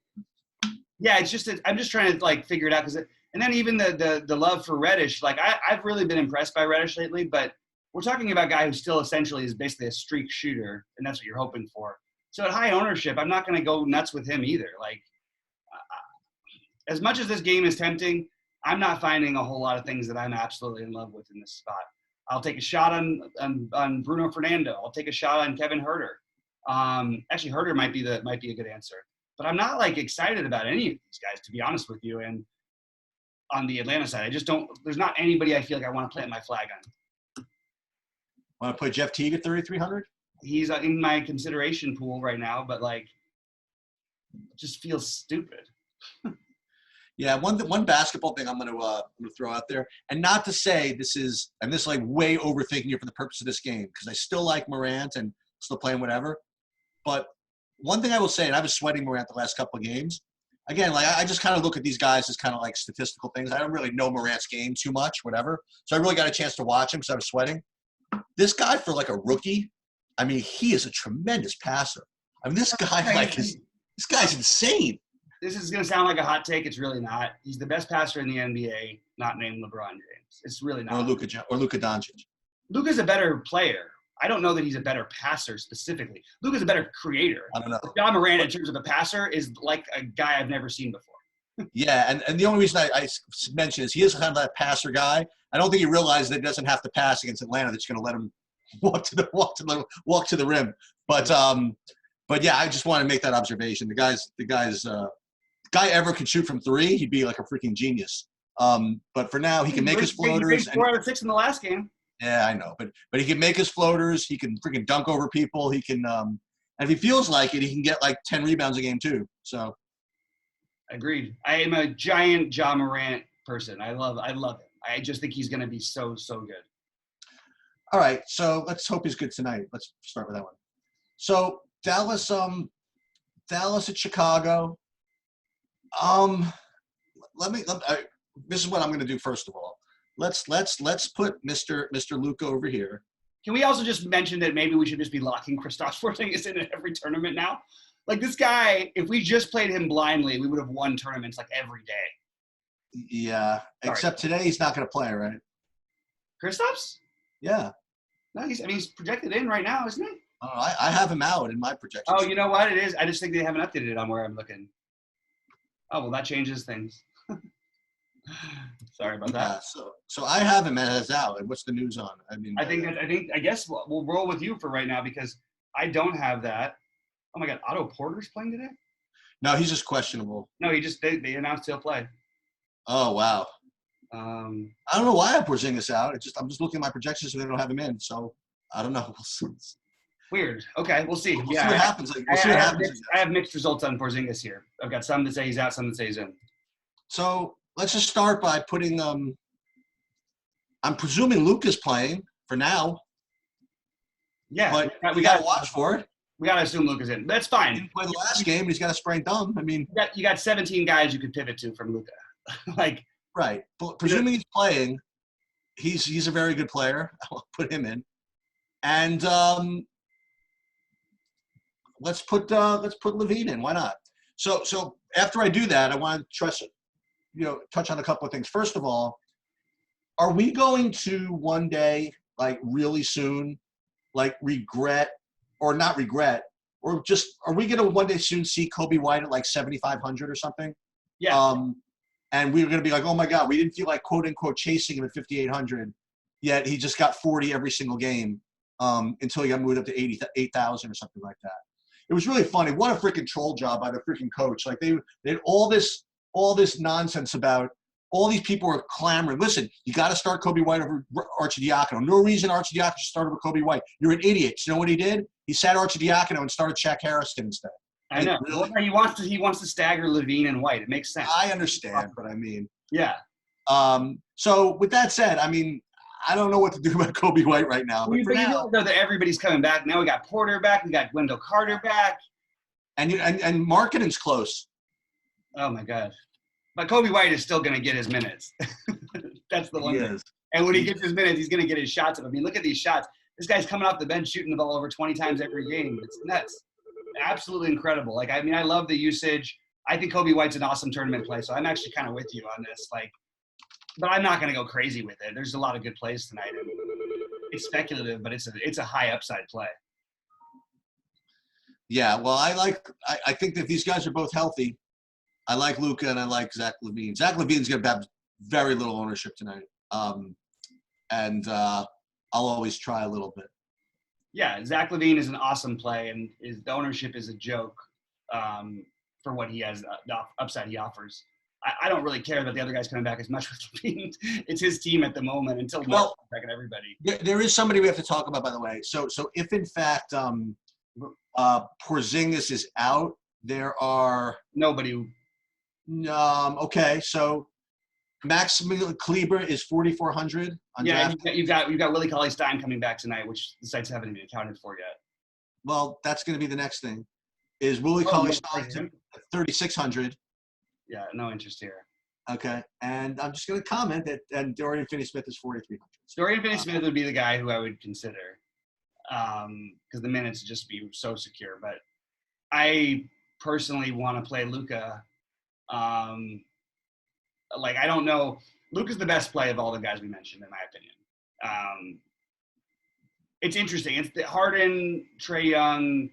Yeah, it's just I'm just trying to like figure it out and then even the love for Reddish. Like I've really been impressed by Reddish lately, but we're talking about a guy who still essentially is basically a streak shooter, and that's what you're hoping for. So at high ownership, I'm not going to go nuts with him either. Like as much as this game is tempting, I'm not finding a whole lot of things that I'm absolutely in love with in this spot. I'll take a shot on Bruno Fernando. I'll take a shot on Kevin Huerter. Actually, Huerter might be a good answer, but I'm not like excited about any of these guys, to be honest with you. And on the Atlanta side, I just don't. There's not anybody I feel like I want to plant my flag on. Want to put Jeff Teague at 3,300? He's in my consideration pool right now, but like, it just feels stupid. Yeah, one basketball thing I'm going to throw out there, and not to say this is like way overthinking it for the purpose of this game, because I still like Morant and still playing whatever. But one thing I will say, and I was sweating Morant the last couple of games. Again, like I just kind of look at these guys as kind of like statistical things. I don't really know Morant's game too much, whatever. So I really got a chance to watch him because I was sweating. This guy, for like a rookie, I mean, he is a tremendous passer. I mean, this guy this guy's insane. This is going to sound like a hot take. It's really not. He's the best passer in the NBA, not named LeBron James. It's really not. Or Luka Doncic. Luka's a better player. I don't know that he's a better passer specifically. Luka's a better creator. I don't know. John Morant, in terms of a passer, is like a guy I've never seen before. Yeah, and the only reason I mentioned is he is kind of that passer guy. I don't think he realizes that he doesn't have to pass against Atlanta. That's going to let him walk to the rim. But yeah, I just want to make that observation. The guy ever could shoot from 3, he'd be like a freaking genius. But for now, he can make his floaters. 4 out of 6 in the last game. Yeah, I know, but he can make his floaters. He can freaking dunk over people. He can, and if he feels like it, he can get like 10 rebounds a game too. So, agreed. I am a giant John Morant person. I love him. I just think he's going to be so good. All right, so let's hope he's good tonight. Let's start with that one. So Dallas at Chicago. This is what I'm going to do first of all. Let's put Mr. Luka over here. Can we also just mention that maybe we should just be locking Kristaps Porzingis in every tournament now? Like this guy, if we just played him blindly, we would have won tournaments like every day. Yeah, sorry. Except today he's not going to play, right? Kristaps? Yeah. No, he's projected in right now, isn't he? Oh, I have him out in my projections. Oh, you know what it is? I just think they haven't updated it on where I'm looking. Oh, well, that changes things. Sorry about that. So I have him as out. What's the news on? I mean, I guess we'll roll with you for right now because I don't have that. Oh my God, Otto Porter's playing today? No, he's just questionable. No, they announced he'll play. Oh wow. I don't know why I have Porzingis out. I'm just looking at my projections and they don't have him in. So I don't know. Weird. Okay, we'll see. We'll see what happens. I have mixed results on Porzingis here. I've got some that say he's out, some that say he's in. So let's just start by putting I'm presuming Luka's playing for now. Yeah, but we got to watch for it. We got to assume Luka's in. That's fine. He didn't play the last game. He's got a sprained thumb. I mean, you got 17 guys you could pivot to from Luka. Like right. But presuming he's playing, he's a very good player. I'll put him in. And let's put Levine in. Why not? So after I do that, I want to trust touch on a couple of things. First of all, are we going to one day, like really soon, like regret or not regret, or just are we going to one day soon see Kobe White at like 7,500 or something? Yeah. And we were going to be like, oh my God, we didn't feel like quote unquote chasing him at 5,800, yet he just got 40 every single game until he got moved up to 8,000 or something like that. It was really funny. What a freaking troll job by the freaking coach. Like they had all this nonsense about all these people were clamoring. Listen, you got to start Kobe White over Arcidiacono. No reason Arcidiacono should start over Kobe White. You're an idiot. You know what he did? He sat Arcidiacono and started Shaq Harrison instead. I know. Really? Well, he wants to stagger Levine and White. It makes sense. I understand, but I mean. Yeah. So with that said, I mean, I don't know what to do about Kobe White right now. But for now, you know that everybody's coming back. Now we got Porter back. We got Wendell Carter back. And Markkanen's close. Oh my God. But Kobe White is still going to get his minutes. That's the one thing. And when he gets his minutes, he's going to get his shots up. I mean, look at these shots. This guy's coming off the bench shooting the ball over 20 times every game. It's nuts. Absolutely incredible. Like, I mean, I love the usage. I think Kobe White's an awesome tournament play, so I'm actually kind of with you on this. Like, but I'm not going to go crazy with it. There's a lot of good plays tonight. And it's speculative, but it's a high upside play. Yeah, well, I think that if these guys are both healthy, I like Luka and I like Zach LaVine. Zach LaVine's going to have very little ownership tonight. And I'll always try a little bit. Yeah, Zach LaVine is an awesome play, and the ownership is a joke for what he has, the upside he offers. I don't really care about the other guys coming back as much with LaVine. It's his team at the moment until Mark back and everybody. There is somebody we have to talk about, by the way. So if in fact Porzingis is out, there are nobody. Okay, so Maximilian Kleber is 4,400. Yeah, you've got Willie Cauley-Stein coming back tonight, which the sites haven't even accounted for yet. Well, that's going to be the next thing. Is Willie Cauley-Stein 3,600? Yeah, no interest here. Okay, and I'm just going to comment that and Dorian Finney-Smith is 4,300. Dorian Finney-Smith would be the guy who I would consider because the minutes would just be so secure. But I personally want to play Luka. Like, I don't know. Luka's the best play of all the guys we mentioned, in my opinion. It's interesting. It's the Harden, Trae Young,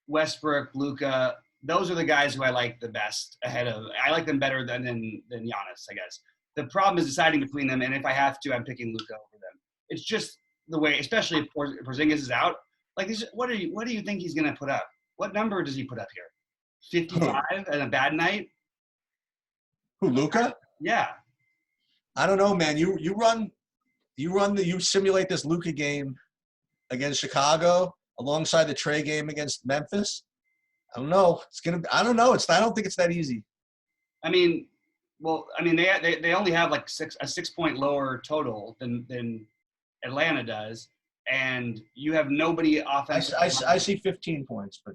Westbrook, Luka. Those are the guys who I like the best ahead of. I like them better than Giannis, I guess. The problem is deciding between them, and if I have to, I'm picking Luka over them. It's just the way, especially if Porzingis is out. Like, what do you think he's going to put up? What number does he put up here? 55 and a bad night? Who, Luka? Yeah. I don't know, man. You simulate this Luka game against Chicago alongside the Trae game against Memphis. I don't know. I don't know. I don't think it's that easy. I mean, they only have like a 6 point lower total than Atlanta does, and you have nobody offensive. I see 15 points, but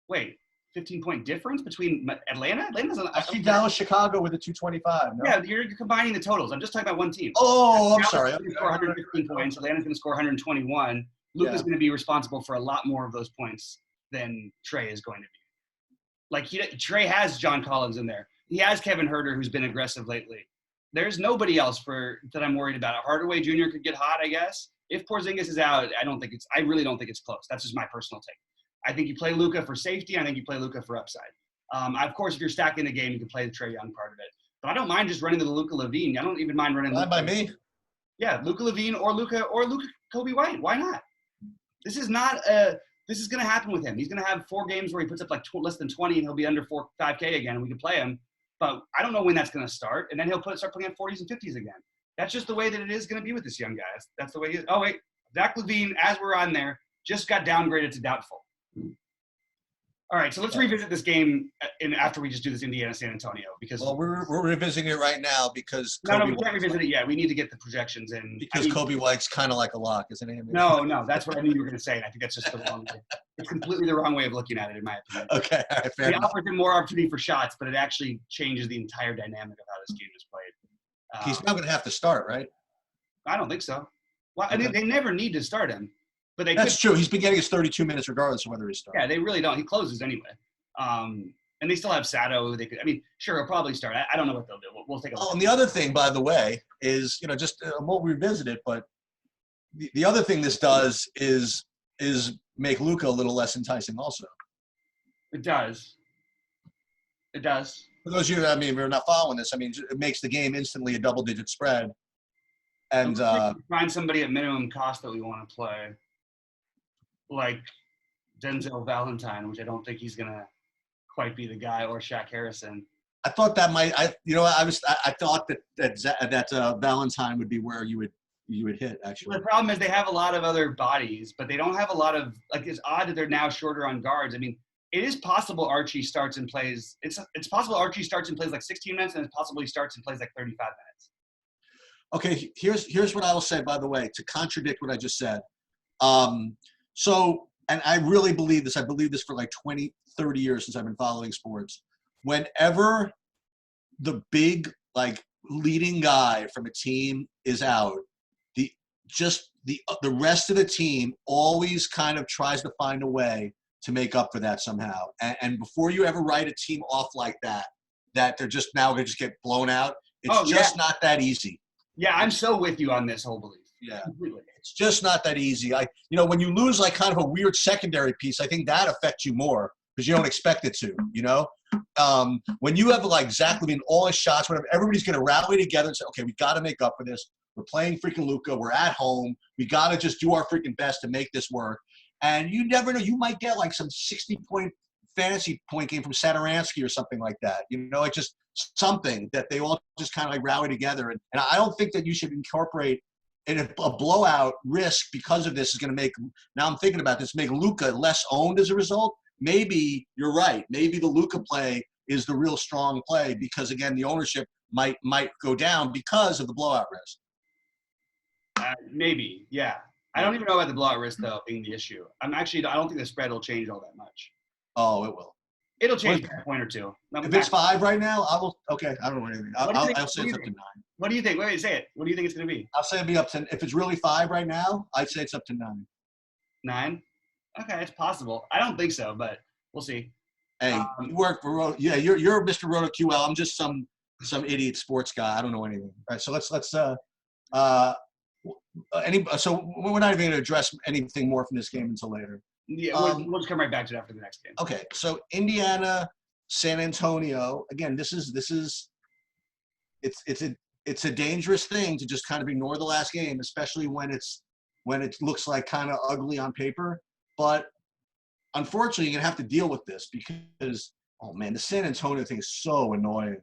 wait. 15-point difference between Atlanta? I see Dallas, Chicago with a 225. No? Yeah, you're combining the totals. I'm just talking about one team. Oh, I'm Dallas sorry. Is going to score 115 points. Atlanta's going to score 121. Luka's going to be responsible for a lot more of those points than Trae is going to be. Like, Trae has John Collins in there. He has Kevin Huerter, who's been aggressive lately. There's nobody else that I'm worried about. Hardaway Jr. could get hot, I guess. If Porzingis is out, I really don't think it's close. That's just my personal take. I think you play Luka for safety. I think you play Luka for upside. Of course, if you're stacking the game, you can play the Trae Young part of it. But I don't mind just running the Luka LaVine. I don't even mind running. Not by me. Yeah, Luka LaVine or Luka Kobe White. Why not? This is going to happen with him. He's going to have 4 games where he puts up like less than 20, and he'll be under 5K again, and we can play him. But I don't know when that's going to start, and then he'll start playing at 40s and 50s again. That's just the way that it is going to be with this young guy. That's the way he is. Oh wait, Zach LaVine, as we're on there, just got downgraded to doubtful. All right, so let's revisit this game after we just do this Indiana-San Antonio because we're revisiting it right now because we can't revisit it yet. We need to get the projections in because Kobe White's kind of like a lock, isn't he? No, that's what I knew you were going to say, and I think that's just the wrong way. It's completely the wrong way of looking at it, in my opinion. Okay, all right, fair enough. It offers him more opportunity for shots, but it actually changes the entire dynamic of how this game is played. He's now going to have to start, right? I don't think so. Well, I mean, they never need to start him. But that's true. He's been getting his 32 minutes regardless of whether he starts. Yeah, they really don't. He closes anyway. And they still have Sato, who they could. I mean, sure, he'll probably start. I don't know what they'll do. We'll take a look. Oh, and the other thing, by the way, is just we'll revisit it, but the other thing this does is make Luka a little less enticing, also. It does. It does. For those of you, I mean, we're not following this. I mean, it makes the game instantly a double-digit spread. And find somebody at minimum cost that we want to play, like Denzel Valentine, which I don't think he's gonna quite be the guy, or Shaq Harrison. I thought that might. I thought that Valentine would be where you would hit, actually. The problem is they have a lot of other bodies, but they don't have a lot of, like, it's odd that they're now shorter on guards. I mean, it is possible Archie starts and plays. It's possible Archie starts and plays like 16 minutes, and it's possible he starts and plays like 35 minutes. Okay, here's what I will say, by the way, to contradict what I just said. So, and I really believe this. I believe this for like 20, 30 years since I've been following sports. Whenever the big, like, leading guy from a team is out, the rest of the team always kind of tries to find a way to make up for that somehow. And before you ever write a team off like that they're just now going to just get blown out, it's just not that easy. Yeah, I'm so with you on this whole belief. Yeah, completely. It's just not that easy. When you lose like kind of a weird secondary piece, I think that affects you more because you don't expect it to, when you have like Zach LaVine, all his shots, whatever, everybody's going to rally together and say, okay, we got to make up for this. We're playing freaking Luka. We're at home. We got to just do our freaking best to make this work. And you never know. You might get like some 60-point fantasy point game from Saturansky or something like that. It's just something that they all just kind of like rally together. And I don't think that you should incorporate in a blowout risk because of this is going to make, now I'm thinking about this, make Luka less owned as a result. Maybe you're right. Maybe the Luka play is the real strong play because, again, the ownership might go down because of the blowout risk. Maybe, yeah. I don't even know about the blowout risk, though, being the issue. I don't think the spread will change all that much. Oh, it will. It'll change by a point or two. If it's 5 right now, I will. Okay, I don't know anything. I'll say it's up to 9. What do you think? Wait, say it. What do you think it's going to be? I'll say it'll be up to. If it's really 5 right now, I'd say it's up to 9. 9? Okay, it's possible. I don't think so, but we'll see. Hey, you work for you're Mr. RotoQL. I'm just some idiot sports guy. I don't know anything. All right, so let's so we're not even going to address anything more from this game until later. Yeah, we'll just come right back to it after the next game. Okay, so Indiana, San Antonio. Again, it's a dangerous thing to just kind of ignore the last game, especially when it looks like kind of ugly on paper. But unfortunately, you're gonna have to deal with this because, oh man, the San Antonio thing is so annoying,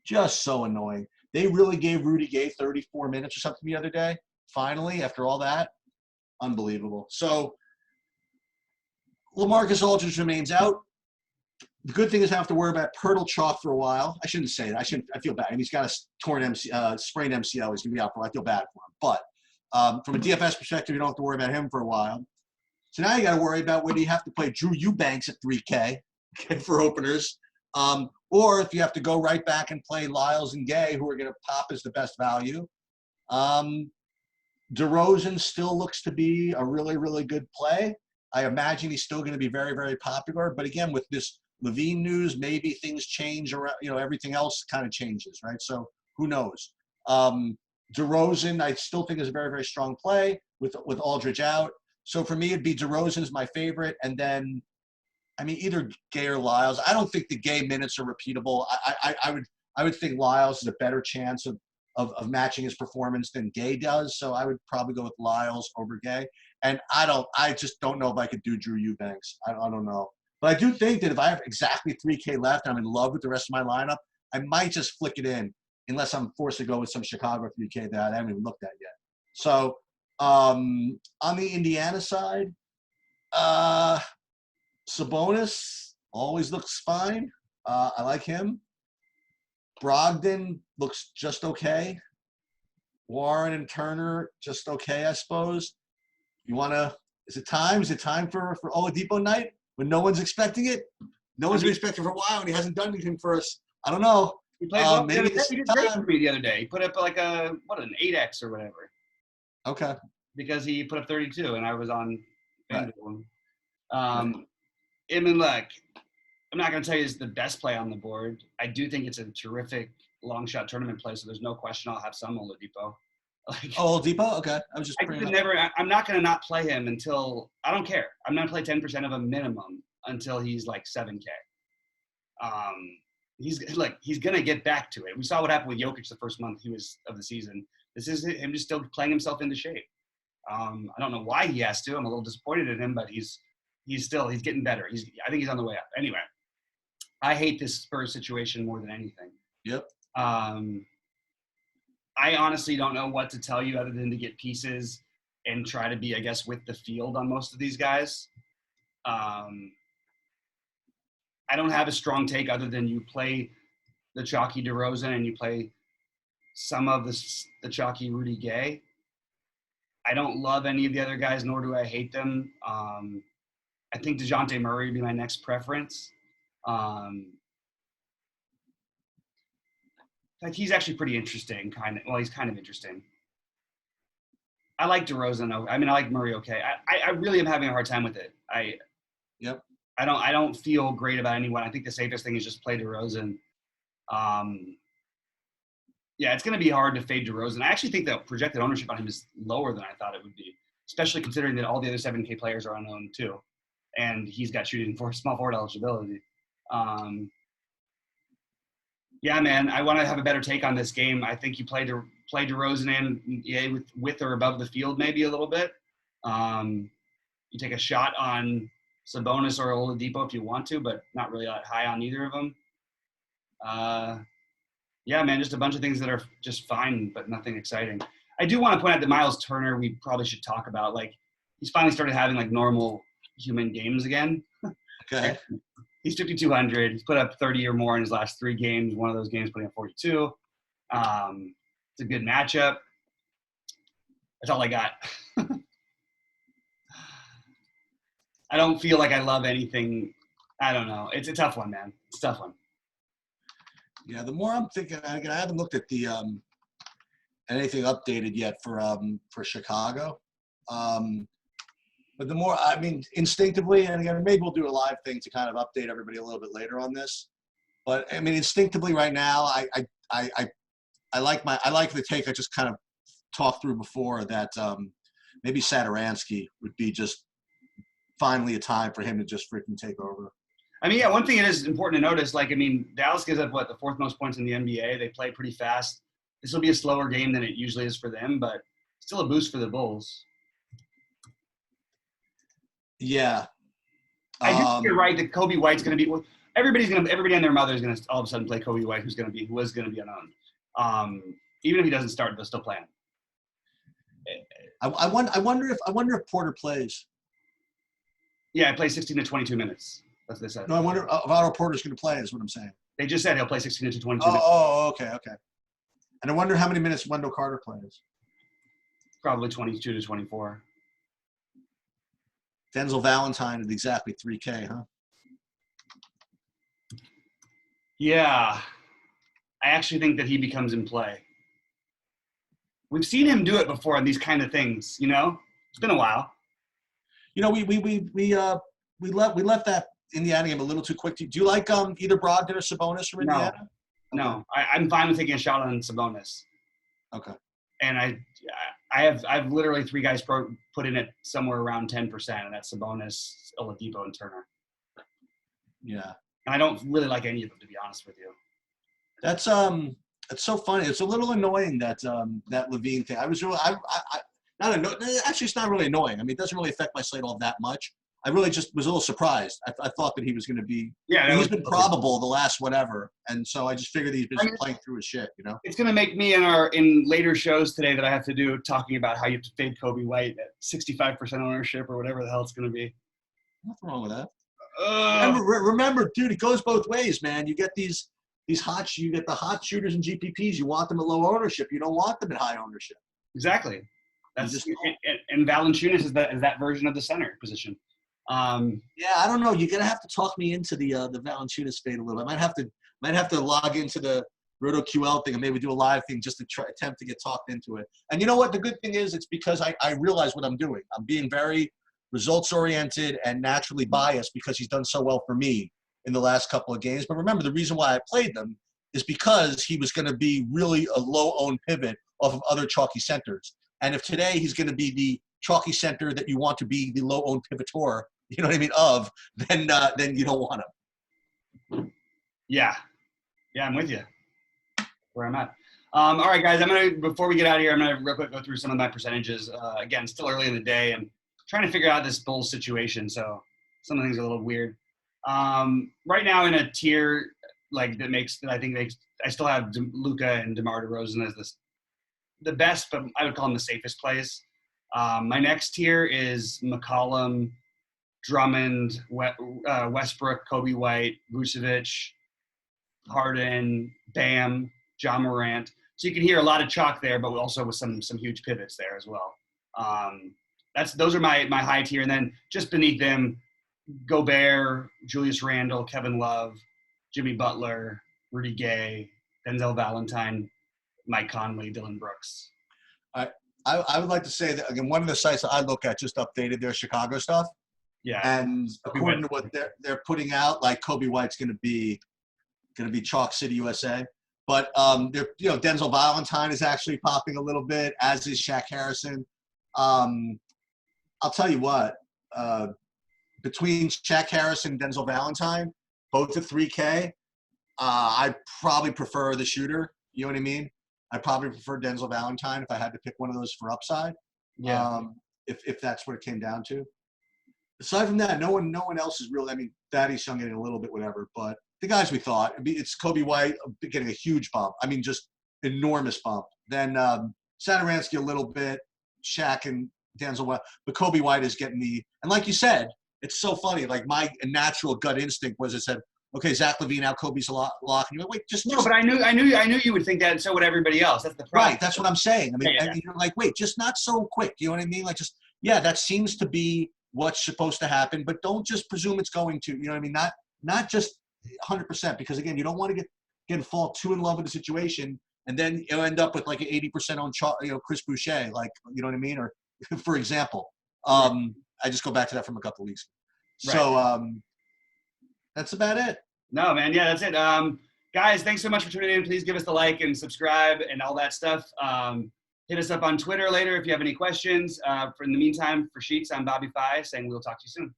just so annoying. They really gave Rudy Gay 34 minutes or something the other day. Finally, after all that, unbelievable. So LaMarcus Aldridge remains out. The good thing is I have to worry about Pirtle chalk for a while. I shouldn't say that. I feel bad. I mean, he's got a sprained MCL. He's going to be out for a while. I feel bad for him. But from a DFS perspective, you don't have to worry about him for a while. So now you got to worry about whether you have to play Drew Eubanks at 3K for openers, or if you have to go right back and play Lyles and Gay, who are going to pop as the best value. DeRozan still looks to be a really, really good play. I imagine he's still going to be very, very popular. But again, with this LaVine news, maybe things change around, everything else kind of changes, right? So who knows? DeRozan, I still think is a very, very strong play with Aldridge out. So for me, it'd be DeRozan is my favorite. And then, I mean, either Gay or Lyles. I don't think the Gay minutes are repeatable. I would think Lyles is a better chance of matching his performance than Gay does. So I would probably go with Lyles over Gay. And I just don't know if I could do Drew Eubanks. I don't know. But I do think that if I have exactly 3K left and I'm in love with the rest of my lineup, I might just flick it in unless I'm forced to go with some Chicago 3K that I haven't even looked at yet. So on the Indiana side, Sabonis always looks fine. I like him. Brogdon looks just okay. Warren and Turner, just okay, I suppose. Is it time for Oladipo night when no one's expecting it? No one's been expecting it for a while and he hasn't done anything for us. I don't know. He played well. Maybe He did great for me the other day. He put up like an 8X or whatever. Okay. Because he put up 32 and I was on FanDuel. Right. Imanlek, I'm not going to tell you it's the best play on the board. I do think it's a terrific long shot tournament play, so there's no question I'll have some Oladipo. Like, Oh, Depot? Okay. I was just I bringing could up. never. I'm not going to not play him until I don't care. I'm going to play 10% of a minimum until he's like 7K. He's going to get back to it. We saw what happened with Jokic the first month he was of the season. This is him just still playing himself into shape. I don't know why he has to. I'm a little disappointed in him, but he's getting better. I think he's on the way up. Anyway, I hate this Spurs situation more than anything. Yep. I honestly don't know what to tell you other than to get pieces and try to be, I guess, with the field on most of these guys. I don't have a strong take other than you play the chalky DeRozan and you play some of the chalky Rudy Gay. I don't love any of the other guys, nor do I hate them. I think DeJounte Murray would be my next preference. Like he's actually pretty interesting, he's kind of interesting. I like DeRozan. I mean, I like Murray. Okay, I really am having a hard time with it. Yep. I don't feel great about anyone. I think the safest thing is just play DeRozan. Yeah, it's going to be hard to fade DeRozan. I actually think the projected ownership on him is lower than I thought it would be, especially considering that all the other 7K players are unknown too, and he's got shooting for small forward eligibility. Yeah, man, I want to have a better take on this game. I think you play DeRozan in with or above the field maybe a little bit. You take a shot on Sabonis or Oladipo if you want to, but not really that high on either of them. Yeah, man, just a bunch of things that are just fine, but nothing exciting. I do want to point out that Miles Turner, we probably should talk about. Like, he's finally started having like normal human games again. Okay. He's 5,200. He's put up 30 or more in his last 3 games. One of those games putting up 42. It's a good matchup. That's all I got. I don't feel like I love anything. I don't know. It's a tough one, man. It's a tough one. Yeah, the more I'm thinking, I haven't looked at the anything updated yet for Chicago. But the more, I mean, instinctively, and again, maybe we'll do a live thing to kind of update everybody a little bit later on this. But I mean, instinctively, right now, I like the take I just kind of talked through before that maybe Satoransky would be just finally a time for him to just freaking take over. I mean, yeah, one thing it is important to notice, like, I mean, Dallas gives up, the 4th most points in the NBA. They play pretty fast. This will be a slower game than it usually is for them, but still a boost for the Bulls. Yeah. I do think you're right that Kobe White's going to be – everybody and their mother is going to all of a sudden play Kobe White, who was going to be unowned. Even if he doesn't start, they'll still play him. I wonder if Porter plays. Yeah, I play 16 to 22 minutes. That's what they said. No, I wonder if Otto Porter's going to play is what I'm saying. They just said he'll play 16 to 22 minutes. Oh, okay. And I wonder how many minutes Wendell Carter plays. Probably 22 to 24. Denzel Valentine at exactly 3K, huh? Yeah. I actually think that he becomes in play. We've seen him do it before on these kind of things, you know? It's been a while. You know, we left that Indiana game a little too quick. Do you like either Brogdon or Sabonis from Indiana? No. I'm fine with taking a shot on Sabonis. Okay. And I've literally 3 guys put in it somewhere around 10%, and that's Sabonis, Oladipo, and Turner. Yeah. And I don't really like any of them, to be honest with you. That's it's so funny. It's a little annoying that that Levine thing. Actually, it's not really annoying. I mean, it doesn't really affect my slate all that much. I really just was a little surprised. I thought that he was going to be. Yeah, he's been probable the last whatever, and so I just figured he's been playing through his shit. You know, it's going to make me in later shows today that I have to do talking about how you have to fade Kobe White at 65% ownership or whatever the hell it's going to be. Nothing wrong with that. Remember, dude, it goes both ways, man. You get you get the hot shooters and GPPs. You want them at low ownership. You don't want them at high ownership. Exactly. And Valanciunas is that version of the center position. Yeah, I don't know. You're gonna have to talk me into the Valanciunas fade a little. I might have to log into the RotoQL thing and maybe do a live thing just to attempt to get talked into it. And you know what? The good thing is, it's because I realize what I'm doing. I'm being very results oriented and naturally biased because he's done so well for me in the last couple of games. But remember, the reason why I played them is because he was going to be really a low-owned pivot off of other chalky centers. And if today he's going to be the chalky center that you want to be the low-owned pivotor, you know what I mean, then you don't want him. Yeah. Yeah, I'm with you where I'm at. All right, guys, before we get out of here, I'm going to real quick go through some of my percentages. Again, still early in the day and trying to figure out this Bulls situation. So some of the things are a little weird. Right now in a tier like I still have Luka and DeMar DeRozan as the best, but I would call them the safest plays. My next tier is McCollum, Drummond, Westbrook, Kobe White, Vucevic, Harden, Bam, John Morant. So you can hear a lot of chalk there, but also with some huge pivots there as well. Those are my high tier, and then just beneath them, Gobert, Julius Randle, Kevin Love, Jimmy Butler, Rudy Gay, Denzel Valentine, Mike Conley, Dylan Brooks. I would like to say that, again, one of the sites that I look at just updated their Chicago stuff. Yeah. And according to what they're putting out, like Kobe White's going to be Chalk City, USA. But Denzel Valentine is actually popping a little bit, as is Shaq Harrison. I'll tell you what, between Shaq Harrison and Denzel Valentine, both at 3K, I probably prefer the shooter. You know what I mean? I probably prefer Denzel Valentine if I had to pick one of those for upside. Yeah. If that's what it came down to. Aside from that, no one else is really. I mean, Thaddeus Young getting a little bit, whatever. But the guys we thought, it's Kobe White getting a huge bump. I mean, just enormous bump. Then Satoransky a little bit, Shaq and Denzel White. But Kobe White is getting and like you said, it's so funny. Like my natural gut instinct was it said, okay, Zach LaVine, now Kobe's a lock. And you're like, wait, no, but I knew you would think that, and so would everybody else. That's the problem. Right, that's what I'm saying. I mean, and you're like, wait, just not so quick. You know what I mean? Like, just that seems to be what's supposed to happen, but don't just presume it's going to. You know what I mean? Not just 100%, because again, you don't want to fall too in love with the situation, and then you'll end up with like an 80% on Chris Boucher, like, you know what I mean? Or for example, I just go back to that from a couple of weeks ago. Right. So that's about it. No, man. Yeah, that's it. Guys, thanks so much for tuning in. Please give us the like and subscribe and all that stuff. Hit us up on Twitter later if you have any questions. In the meantime, for Sheets, I'm BobbyFi saying we'll talk to you soon.